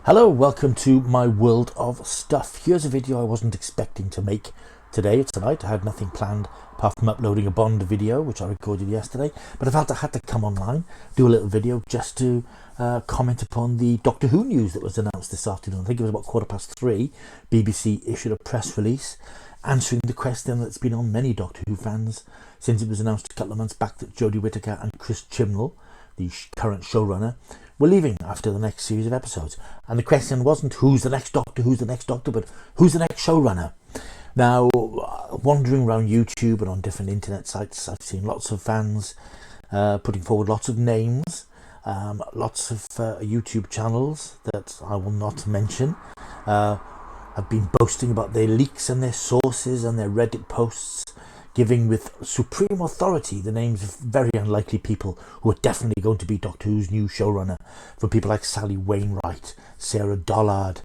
Hello, welcome to my world of stuff. Here's a video I wasn't expecting to make today. It's tonight. I had nothing planned apart from uploading a Bond video, which I recorded yesterday. But I felt I had to come online, do a little video just to comment upon the Doctor Who news that was announced this afternoon. I think it was about 3:15. BBC issued a press release answering the question that's been on many Doctor Who fans since it was announced a couple of months back that Jodie Whittaker and Chris Chibnall, the current showrunner, were leaving after the next series of episodes. And the question wasn't who's the next Doctor, but who's the next showrunner. Now, wandering around YouTube and on different internet sites, I've seen lots of fans putting forward lots of names, lots of YouTube channels that I will not mention have been boasting about their leaks and their sources and their Reddit posts, giving with supreme authority the names of very unlikely people who are definitely going to be Doctor Who's new showrunner, from people like Sally Wainwright, Sarah Dollard,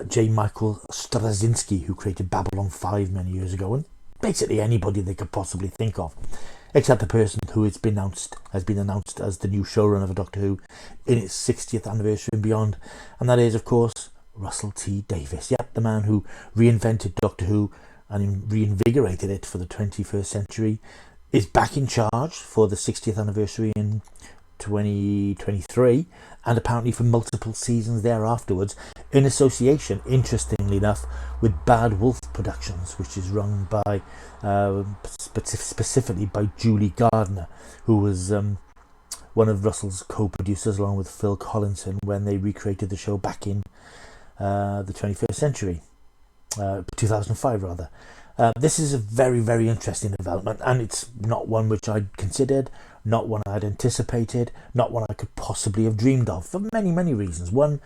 J. Michael Straczynski, who created Babylon 5 many years ago, and basically anybody they could possibly think of, except the person who has been announced as the new showrunner of Doctor Who in its 60th anniversary and beyond, and that is, of course, Russell T Davies. Yep, the man who reinvented Doctor Who and reinvigorated it for the 21st century, is back in charge for the 60th anniversary in 2023, and apparently for multiple seasons thereafterwards, in association, interestingly enough, with Bad Wolf Productions, which is run by specifically by Julie Gardner, who was one of Russell's co-producers along with Phil Collinson when they recreated the show back in the 21st century. 2005 rather. This is a very, very interesting development, and it's not one which I'd considered, not one I'd anticipated, not one I could possibly have dreamed of, for many, many reasons. One,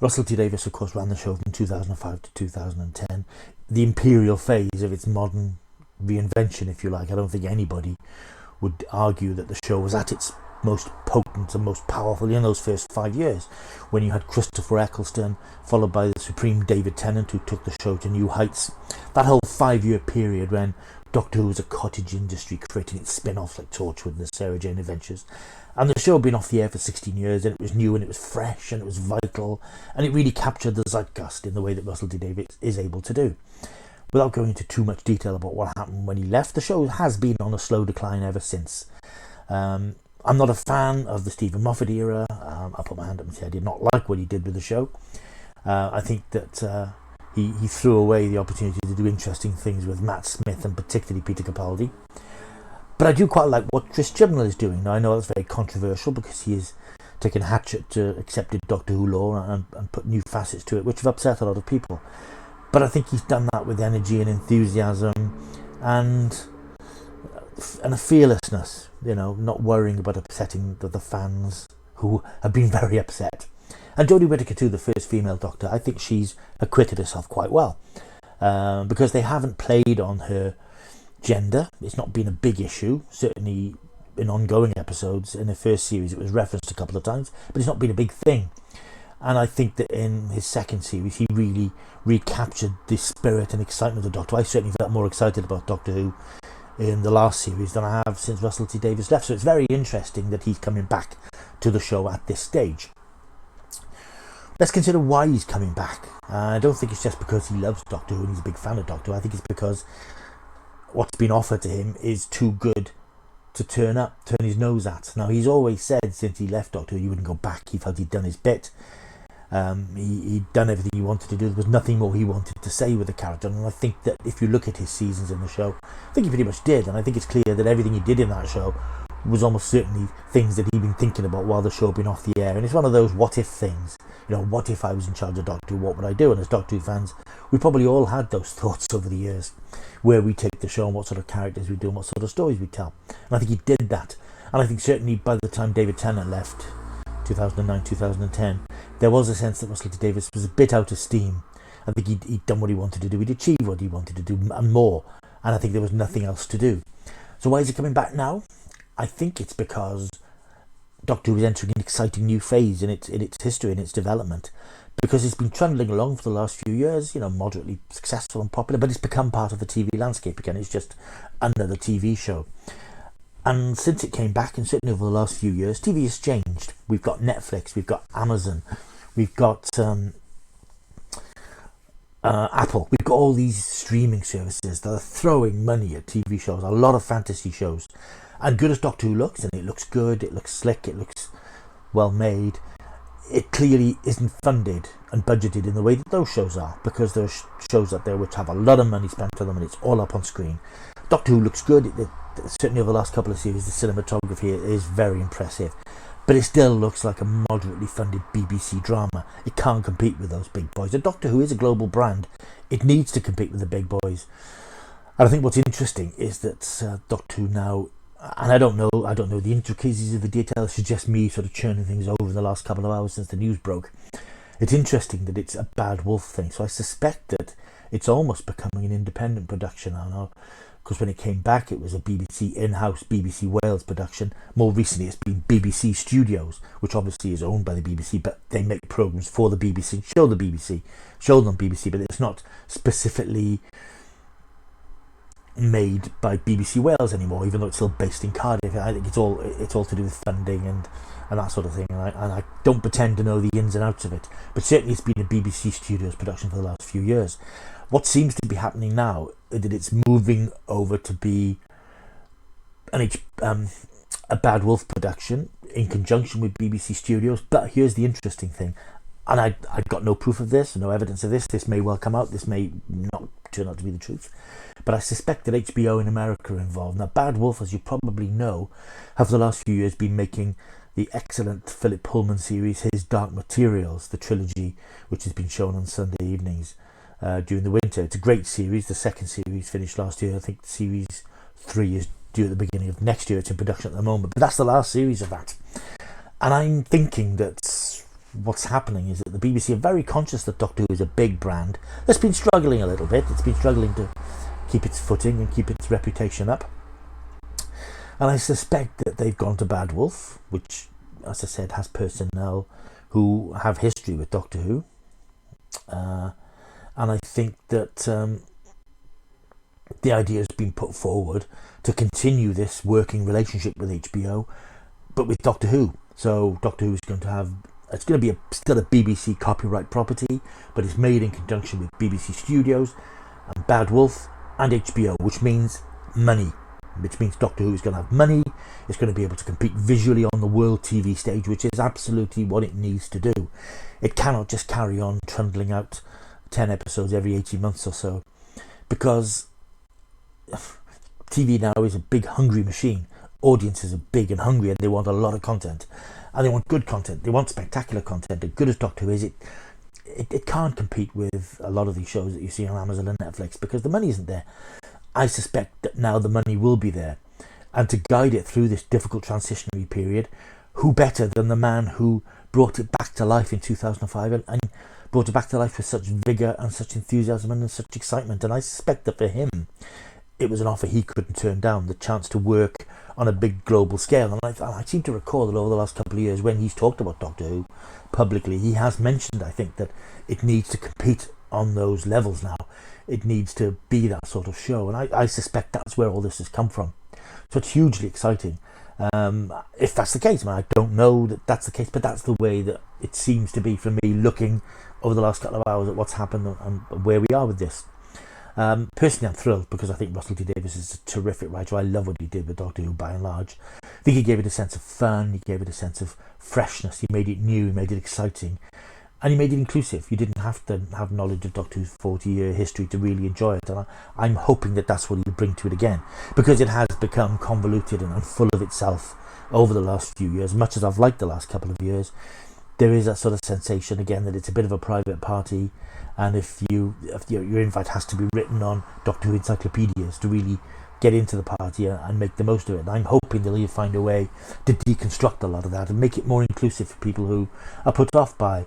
Russell T Davies, of course, ran the show from 2005 to 2010, the imperial phase of its modern reinvention, if you like. I don't think anybody would argue that the show was at its most potent and most powerful in those first 5 years, when you had Christopher Eccleston followed by the supreme David Tennant, who took the show to new heights. That whole 5-year period when Doctor Who was a cottage industry creating its spin-offs like Torchwood and the Sarah Jane Adventures, and the show had been off the air for 16 years, and it was new and it was fresh and it was vital, and it really captured the zeitgeist in the way that Russell T Davies is able to do. Without going into too much detail about what happened when he left, the show has been on a slow decline ever since. I'm not a fan of the Stephen Moffat era. I'll put my hand up and say I did not like what he did with the show. I think that he threw away the opportunity to do interesting things with Matt Smith and particularly Peter Capaldi. But I do quite like what Chris Chibnall is doing. Now, I know that's very controversial because he has taken hatchet to accepted Doctor Who lore and put new facets to it, which have upset a lot of people. But I think he's done that with energy and enthusiasm and a fearlessness, not worrying about upsetting the fans who have been very upset. And Jodie Whittaker too, the first female Doctor, I think she's acquitted herself quite well, because they haven't played on her gender. It's not been a big issue, certainly in ongoing episodes. In the first series it was referenced a couple of times, but it's not been a big thing. And I think that in his second series he really recaptured the spirit and excitement of the Doctor. I certainly felt more excited about Doctor Who in the last series than I have since Russell T Davies left, so it's very interesting that he's coming back to the show at this stage. Let's consider why he's coming back. I don't think it's just because he loves Doctor Who and he's a big fan of Doctor Who. I think it's because what's been offered to him is too good to turn his nose at. Now, he's always said since he left Doctor Who he wouldn't go back. He felt he'd done his bit. He'd done everything he wanted to do. There was nothing more he wanted to say with the character, and I think that if you look at his seasons in the show, I think he pretty much did, and I think it's clear that everything he did in that show was almost certainly things that he'd been thinking about while the show had been off the air. And it's one of those what if things. What if I was in charge of Doctor Who, what would I do? And as Doctor Who fans, we probably all had those thoughts over the years, where we take the show and what sort of characters we do and what sort of stories we tell. And I think he did that, and I think certainly by the time David Tennant left 2009, 2010, there was a sense that Russell T Davies was a bit out of steam. I think he'd done what he wanted to do. He'd achieved what he wanted to do and more. And I think there was nothing else to do. So why is he coming back now? I think it's because Doctor Who is entering an exciting new phase in its history and its development. Because it's been trundling along for the last few years, moderately successful and popular, but it's become part of the TV landscape again. It's just another TV show. And since it came back, and certainly over the last few years, TV has changed. We've got Netflix, we've got Amazon, we've got Apple. We've got all these streaming services that are throwing money at TV shows, a lot of fantasy shows. And good as Doctor Who looks, and it looks good, it looks slick, it looks well made, it clearly isn't funded and budgeted in the way that those shows are, because there are shows out there which have a lot of money spent on them and it's all up on screen. Doctor Who looks good, certainly over the last couple of series the cinematography is very impressive, but it still looks like a moderately funded BBC drama. It can't compete with those big boys. And Doctor Who is a global brand. It needs to compete with the big boys. And I think what's interesting is that Doctor Who now, and I don't know the intricacies of the details, it's just me sort of churning things over the last couple of hours since the news broke. It's interesting that it's a Bad Wolf thing, so I suspect that it's almost becoming an independent production. I know, because when it came back it was a BBC in-house, BBC Wales production. More recently it's been BBC Studios, which obviously is owned by the BBC, but they make programmes for the BBC, show them BBC, but it's not specifically made by BBC Wales anymore, even though it's still based in Cardiff. I think it's all to do with funding and that sort of thing, and I don't pretend to know the ins and outs of it, but certainly it's been a BBC Studios production for the last few years. What seems to be happening now is that it's moving over to be a Bad Wolf production in conjunction with BBC Studios. But here's the interesting thing, and I got no proof of this, no evidence of this. This may well come out, this may not turn out to be the truth, but I suspect that HBO in America are involved. Now, Bad Wolf, as you probably know, have the last few years been making the excellent Philip Pullman series, his Dark Materials, the trilogy, which has been shown on Sunday evenings during the winter. It's a great series. The second series finished last year. I think series 3 is due at the beginning of next year. It's in production at the moment, but that's the last series of that. And I'm thinking that what's happening is that the BBC are very conscious that Doctor Who is a big brand that's been struggling a little bit. It's been struggling to keep its footing and keep its reputation up. And I suspect that they've gone to Bad Wolf, which, as I said, has personnel who have history with Doctor Who. And I think that the idea has been put forward to continue this working relationship with HBO, but with Doctor Who. So Doctor Who is going to have, it's going to be still a BBC copyright property, but it's made in conjunction with BBC Studios and Bad Wolf and HBO, which means money. Which means Doctor Who is going to have money. It's going to be able to compete visually on the world TV stage, which is absolutely what it needs to do. It cannot just carry on trundling out 10 episodes every 18 months or so, because TV now is a big hungry machine. Audiences are big and hungry, and they want a lot of content, and they want good content. They want spectacular content. And good as Doctor Who is, it can't compete with a lot of these shows that you see on Amazon and Netflix, because the money isn't there. I suspect that now the money will be there, and to guide it through this difficult transitionary period, who better than the man who brought it back to life in 2005 and brought it back to life with such vigour and such enthusiasm and such excitement. And I suspect that for him it was an offer he couldn't turn down, the chance to work on a big global scale. And I seem to recall that over the last couple of years, when he's talked about Doctor Who publicly, he has mentioned, I think, that it needs to compete on those levels now. It needs to be that sort of show, and I suspect that's where all this has come from. So it's hugely exciting. If that's the case, I don't know that that's the case, but that's the way that it seems to be for me, looking over the last couple of hours at what's happened and where we are with this. Personally, I'm thrilled, because I think Russell T Davies is a terrific writer. I love what he did with Doctor Who by and large. I think he gave it a sense of fun, he gave it a sense of freshness, he made it new, he made it exciting. And he made it inclusive. You didn't have to have knowledge of Doctor Who's 40-year history to really enjoy it. And I'm hoping that that's what he'll bring to it again, because it has become convoluted and full of itself over the last few years. Much as I've liked the last couple of years, there is that sort of sensation again that it's a bit of a private party, and if your invite has to be written on Doctor Who encyclopedias to really get into the party and make the most of it. And I'm hoping that he'll find a way to deconstruct a lot of that and make it more inclusive for people who are put off by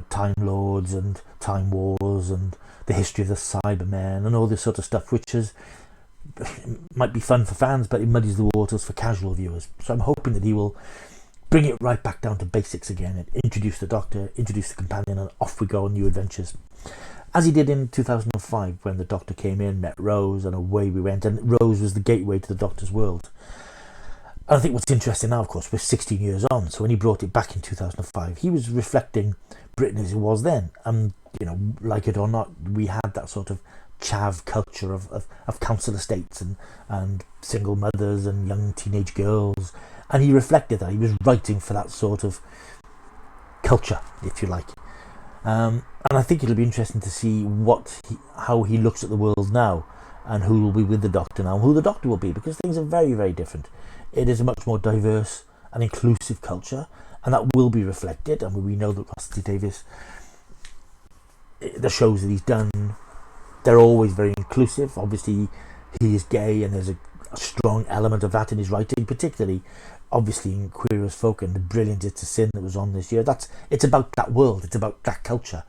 Time Lords and Time Wars and the history of the Cybermen and all this sort of stuff, which might be fun for fans, but it muddies the waters for casual viewers. So I'm hoping that he will bring it right back down to basics again and introduce the Doctor, introduce the companion, and off we go on new adventures. As he did in 2005 when the Doctor came in, met Rose, and away we went, and Rose was the gateway to the Doctor's world. And I think what's interesting now, of course, we're 16 years on, so when he brought it back in 2005, he was reflecting Britain as it was then. You know, like it or not, we had that sort of chav culture of council estates and single mothers and young teenage girls, and he reflected that. He was writing for that sort of culture, if you like. And I think it'll be interesting to see how he looks at the world now, and who will be with the Doctor now, and who the Doctor will be, because things are very, very different. It is a much more diverse and inclusive culture, and that will be reflected. I mean, we know that Russell T Davies, the shows that he's done, they're always very inclusive. Obviously, he is gay, and there's a strong element of that in his writing, particularly, obviously, in Queer as Folk and the brilliant It's a Sin that was on this year. It's about that world, it's about that culture.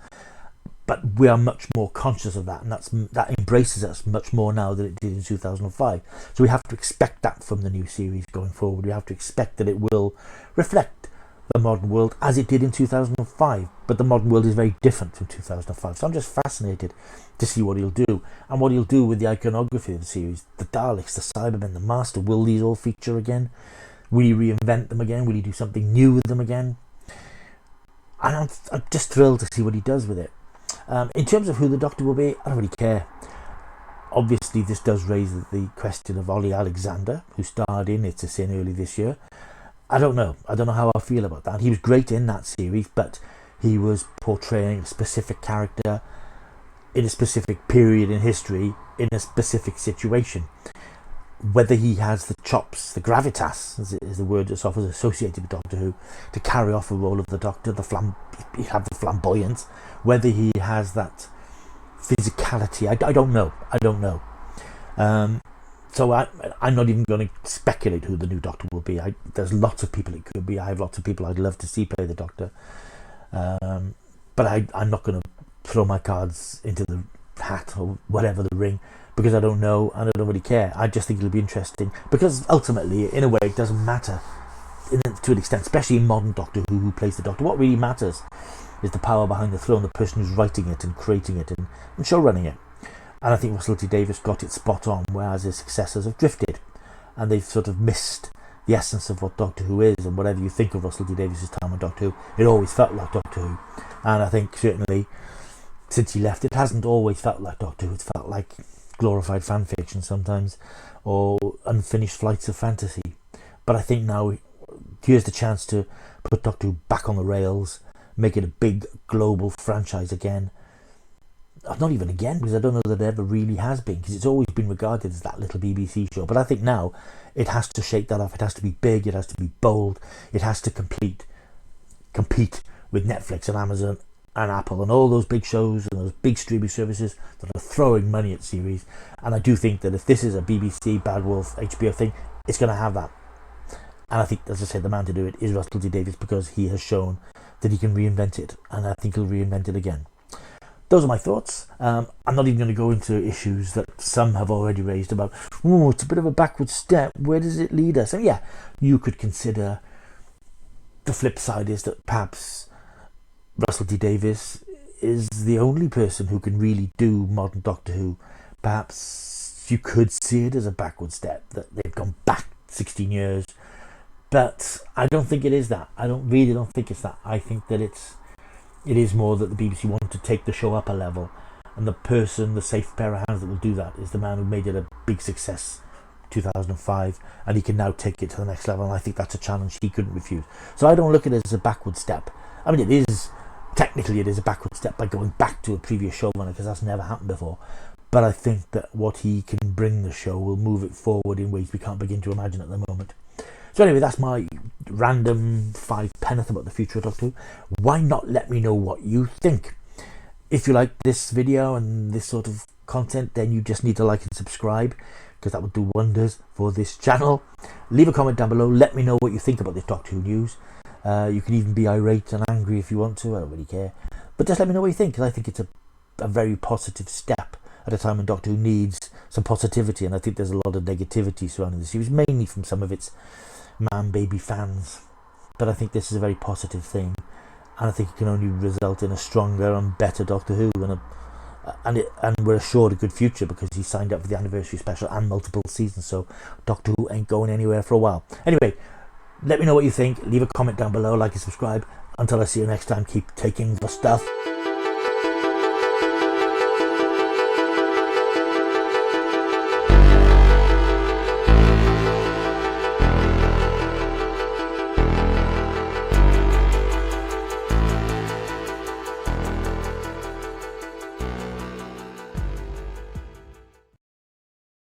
But we are much more conscious of that, and that embraces us much more now than it did in 2005. So we have to expect that from the new series going forward. We have to expect that it will reflect the modern world as it did in 2005. But the modern world is very different from 2005. So I'm just fascinated to see what he'll do, and what he'll do with the iconography of the series. The Daleks, the Cybermen, the Master, will these all feature again? Will he reinvent them again? Will he do something new with them again? And I'm just thrilled to see what he does with it. In terms of who the Doctor will be, I don't really care. Obviously, this does raise the question of Ollie Alexander, who starred in It's a Sin early this year. I don't know how I feel about that. He was great in that series, but he was portraying a specific character in a specific period in history, in a specific situation. Whether he has the chops, the gravitas, is the word that's often associated with Doctor Who, to carry off a role of the Doctor, he have the flamboyance, whether he has that physicality, I don't know. So I'm not even going to speculate who the new Doctor will be. There's lots of people it could be. I have lots of people I'd love to see play the Doctor. But I'm not going to throw my cards into the hat or whatever, the ring, because I don't know and I don't really care. I just think it'll be interesting, because ultimately, in a way, it doesn't matter to an extent, especially in modern Doctor who plays the Doctor. What really matters is the power behind the throne, the person who's writing it and creating it and show running it. And I think Russell T Davies got it spot on, whereas his successors have drifted and they've sort of missed the essence of what Doctor Who is. And whatever you think of Russell T Davies' time on Doctor Who, it always felt like Doctor Who. And I think certainly since he left, it hasn't always felt like Doctor Who. It's felt like glorified fan fiction sometimes, or unfinished flights of fantasy. But I think now here's the chance to put Doctor Who back on the rails, make it a big global franchise again. Not even again, because I don't know that it ever really has been, because it's always been regarded as that little BBC show. But I think now it has to shake that off. It has to be big, it has to be bold, it has to compete with Netflix and Amazon and Apple and all those big shows and those big streaming services that are throwing money at series. And I do think that if this is a BBC, Bad Wolf, HBO thing, it's going to have that. And I think, as I said, the man to do it is Russell T Davies, because he has shown that he can reinvent it, and I think he'll reinvent it again. Those are my thoughts. I'm not even going to go into issues that some have already raised about, oh, it's a bit of a backward step, where does it lead us? And yeah, you could consider the flip side is that perhaps Russell T Davies is the only person who can really do modern Doctor Who. Perhaps you could see it as a backward step, that they've gone back 16 years. But I don't think it is that. I don't think it's that. I think that it is more that the BBC want to take the show up a level, and the safe pair of hands that will do that is the man who made it a big success 2005, and he can now take it to the next level, and I think that's a challenge he couldn't refuse. So I don't look at it as a backward step. I mean, technically it is a backward step by going back to a previous showrunner, because that's never happened before. But I think that what he can bring the show will move it forward in ways we can't begin to imagine at the moment. So anyway, that's my random 5 penneth about the future of Doctor Who. Why not let me know what you think? If you like this video and this sort of content, then you just need to like and subscribe, because that would do wonders for this channel. Leave a comment down below. Let me know what you think about this Doctor Who news. You can even be irate and angry if you want to. I don't really care. But just let me know what you think, because I think it's a very positive step at a time when Doctor Who needs some positivity. And I think there's a lot of negativity surrounding the series, mainly from some of its man-baby fans. But I think this is a very positive thing, and I think it can only result in a stronger and better Doctor Who, and we're assured a good future, because he signed up for the anniversary special and multiple seasons, so Doctor Who ain't going anywhere for a while. Anyway, let me know what you think. Leave a comment down below, like and subscribe. until I see you next time, keep taking the stuff.